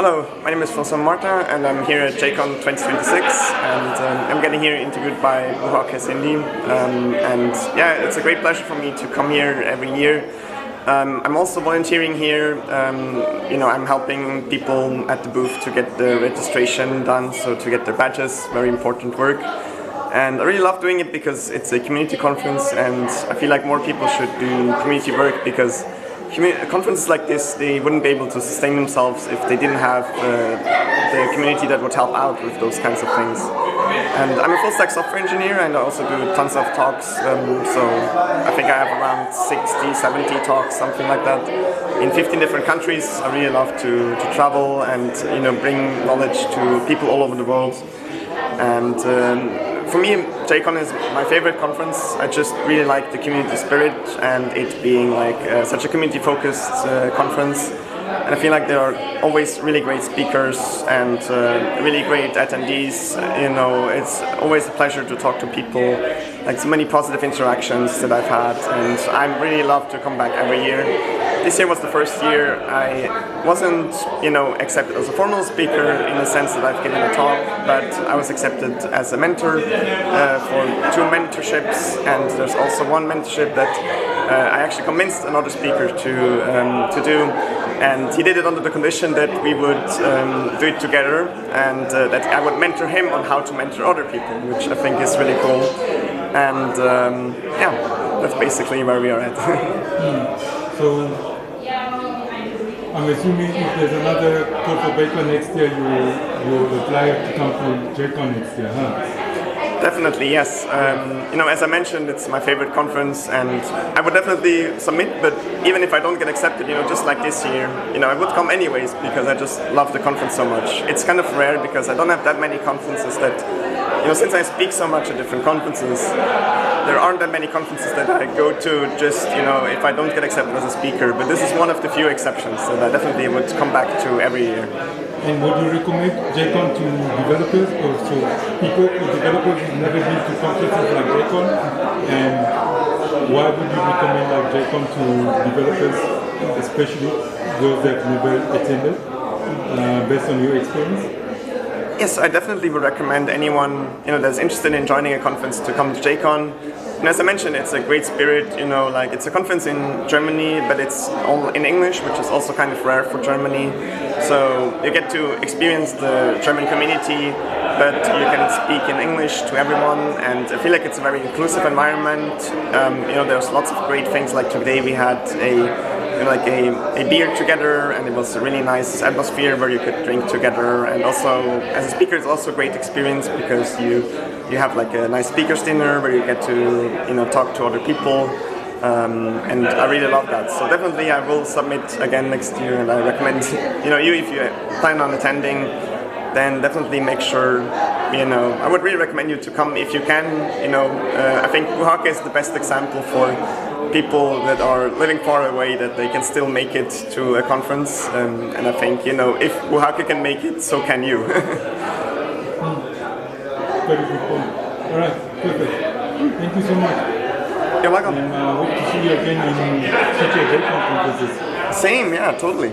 Hello, my name is François Martin and I'm here at JCON 2026 and I'm getting here interviewed by Buhake Cindy and yeah, it's a great pleasure for me to come here every year. I'm also volunteering here, I'm helping people at the booth to get the registration done, so to get their badges, very important work. And I really love doing it because it's a community conference and I feel like more people should do community work because conferences like this, they wouldn't be able to sustain themselves if they didn't have the community that would help out with those kinds of things. And I'm a full-stack software engineer and I also do tons of talks, so I think I have around 60, 70 talks, something like that, in 15 different countries. I really love to travel and bring knowledge to people all over the world. And for me, JCON is my favorite conference. I just really like the community spirit and it being like such a community-focused conference. And I feel like there are always really great speakers and really great attendees. It's always a pleasure to talk to people, like so many positive interactions that I've had, and I really love to come back every year. This year was the first year I wasn't, accepted as a formal speaker in the sense that I've given a talk, but I was accepted as a mentor for 2 mentorships, and there's also one mentorship that I actually convinced another speaker to do, and he did it under the condition that we would do it together and that I would mentor him on how to mentor other people, which I think is really cool. And yeah, that's basically where we are at. So I'm assuming if there's another call for JCON next year, you will apply to come to JCON next year, huh? Definitely, yes. As I mentioned, it's my favorite conference and I would definitely submit, but even if I don't get accepted, just like this year, I would come anyways because I just love the conference so much. It's kind of rare because I don't have that many conferences that, since I speak so much at different conferences, there aren't that many conferences that I go to just, if I don't get accepted as a speaker, but this is one of the few exceptions that I definitely would come back to every year. And would you recommend JCON to developers, or so developers who've never been to conferences like JCON? And why would you recommend JCON to developers, especially those that never attended, based on your experience? Yes, I definitely would recommend anyone that's interested in joining a conference to come to JCON. And as I mentioned, it's a great spirit. It's a conference in Germany, but it's all in English, which is also kind of rare for Germany. So you get to experience the German community, but you can speak in English to everyone. And I feel like it's a very inclusive environment. There's lots of great things. Like today, we had a beer together, and it was a really nice atmosphere where you could drink together. And also, as a speaker, it's also a great experience because you have like a nice speakers dinner where you get to talk to other people, and I really love that. So definitely, I will submit again next year, and I recommend if you plan on attending, then definitely make sure. I would really recommend you to come if you can. I think Buhake is the best example for people that are living far away, that they can still make it to a conference, and I think if Buhake can make it, so can you. Very good point. All right, perfect. Thank you so much. You're welcome. And hope to see you again in future JCON conferences. Same, yeah, totally.